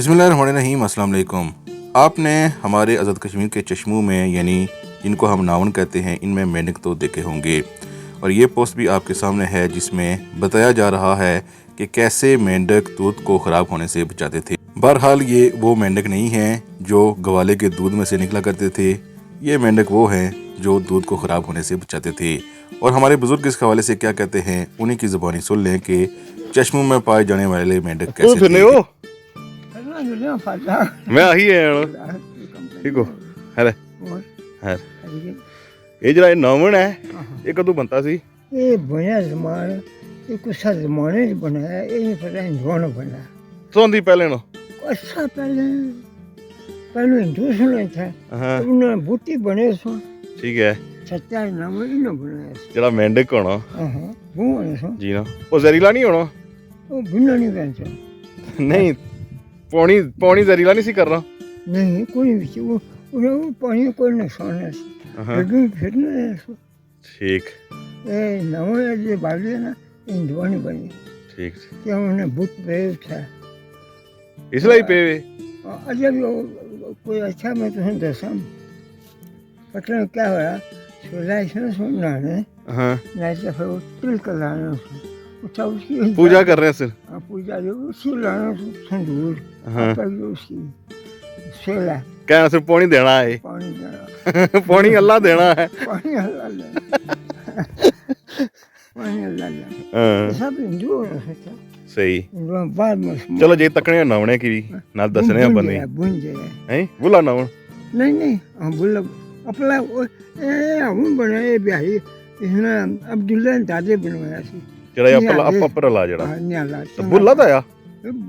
बिस्मिल्लाहिर्रहमानिर्रहीम। अस्सलाम वालेकुम। आपने हमारे आज़ाद कश्मीर के चश्मों में, यानी जिनको हम नावन कहते हैं, इनमें मेंढक तो देखे होंगे, और ये पोस्ट भी आपके सामने है जिसमें बताया जा रहा है कि कैसे मेंढक दूध को ख़राब होने से बचाते थे। बहरहाल ये वो मेंढक नहीं हैं जो गवाले के दूध में से निकला करते थे, ये मेंढक वो हैं जो दूध को ख़राब होने से बचाते थे। और हमारे बुजुर्ग इस हवाले से क्या कहते हैं, उन्हीं की ज़ुबानी सुन लें कि चश्मों में पाए जाने वाले मेंढक कैसे थे। मैं आही है ठीक हो है ਇਹ ਜਿਹੜਾ ਨਾਵਣ ਹੈ ਇਹ ਕਦੋਂ ਬਣਦਾ ਸੀ? ਇਹ ਬਣਿਆ ਜ਼ਮਾਨੇ ਇਹ ਕੁਛ ਜ਼ਮਾਨੇ ਚ ਬਣਾਇਆ, ਇਹ ਨਹੀਂ ਪਤਾ ਹਿੰਦੂਆਂ ਬਣਾ ਸੌਂਦੀ ਪਹਿਲੇ ਨੂੰ ਅੱਛਾ ਪਹਿਲੇ ਹਿੰਦੂ ਸੁਣੇ ਥਾ ਉਹਨਾਂ ਬੂਟੀ ਬਣੇ ਸੋ ਠੀਕ ਹੈ ਸੱਚਾ ਨਾਮ ਇਹਨਾਂ ਬਣਾਇਆ ਜਿਹੜਾ ਮੇਂਢਕ ਹੋਣਾ ਉਹ ਬਣੇ ਸੋ ਜੀ ਨਾ ਉਹ ਜ਼ਹਿਰੀਲਾ ਨਹੀਂ ਹੋਣਾ ਉਹ ਬਿਨਾ ਨਹੀਂ ਬਣਦਾ ਨਹੀਂ ਪਾਣੀ ਜ਼ਹਿਰੀਲਾ ਨਹੀਂ ਸੀ ਕਰਨਾ ਨਹੀਂ ਕੋਈ ਵੀ ਉਹ ਪਾਣੀ ਕੋਈ ਨੁਕਸਾਨ ਨਹੀਂ लेकिन फिर ठीक नवे जो बाली है ना हिंदुआ नहीं बनी ठीक क्या उन्हें बुत पे था इसलिए पे अजब कोई अच्छा मैं तुम्हें दसा पता नहीं क्या हुआ सोला इसमें सुनना है नहीं तो फिर तिल का लाना उसका उसकी पूजा कर रहे हैं सर पूजा जो उसकी लाना संदूर उसकी सोला क्या सिर्फ पानी देना है पानी देना पानी अल्लाह देना है पानी अल्लाह देना पानी अल्लाह देना सब हिंदू हो सकता सही बाद में चलो जे तकने नावने की भी ना दसने बंदे बुंजे हैं बुला नावन नहीं हम बुला अपना हम बनाए ब्याही इसने अब्दुल्ला ने दादे बनवाया सी जरा अपर ला जरा न्याला तो बुला था या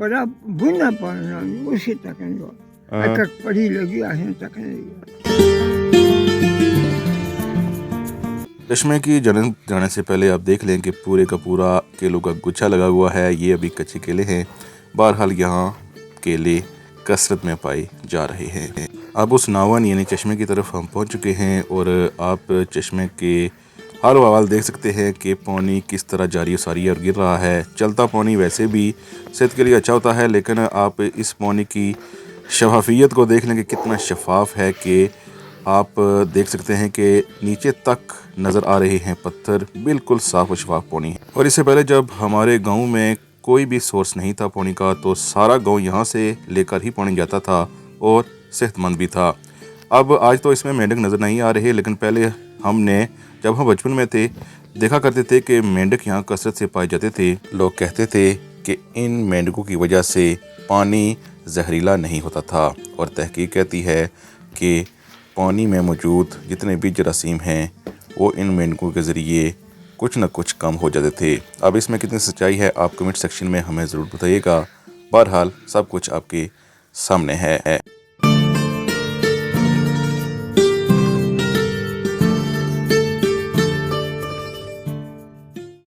बड़ा बुना पाना उसी तक एक पढ़ी लगी आहे तक चश्मे की जन्म जाने से पहले आप देख लें कि पूरे का पूरा केलों का गुच्छा लगा हुआ है। ये अभी कच्चे केले हैं। बहरहाल यहाँ केले कसरत में पाए जा रहे हैं। अब उस नावन यानी चश्मे की तरफ हम पहुँच चुके हैं और आप चश्मे के हाल हवाल देख सकते हैं कि पानी किस तरह जारी सारी और गिर रहा है। चलता पानी वैसे भी सेहत के लिए अच्छा होता है, लेकिन आप इस पानी की शफाफियत को देख लें कि कितना शफाफ है कि आप देख सकते हैं कि नीचे तक नज़र आ रहे हैं पत्थर, बिल्कुल साफ़ और शफाफ पानी है। और इससे पहले जब हमारे गांव में कोई भी सोर्स नहीं था पानी का, तो सारा गांव यहां से लेकर ही पानी जाता था और सेहतमंद भी था। अब आज तो इसमें मेंढक नज़र नहीं आ रहे, लेकिन पहले हमने जब हम बचपन में थे देखा करते थे कि मेंढक यहाँ कसरत से पाए जाते थे। लोग कहते थे कि इन मेंढकों की वजह से पानी जहरीला नहीं होता था, और तहकीक कहती है कि पानी में मौजूद जितने भी जरासीम हैं वो इन मेंढकों के ज़रिए कुछ न कुछ कम हो जाते थे। अब इसमें कितनी सच्चाई है आप कमेंट सेक्शन में हमें ज़रूर बताइएगा। बहरहाल सब कुछ आपके सामने है।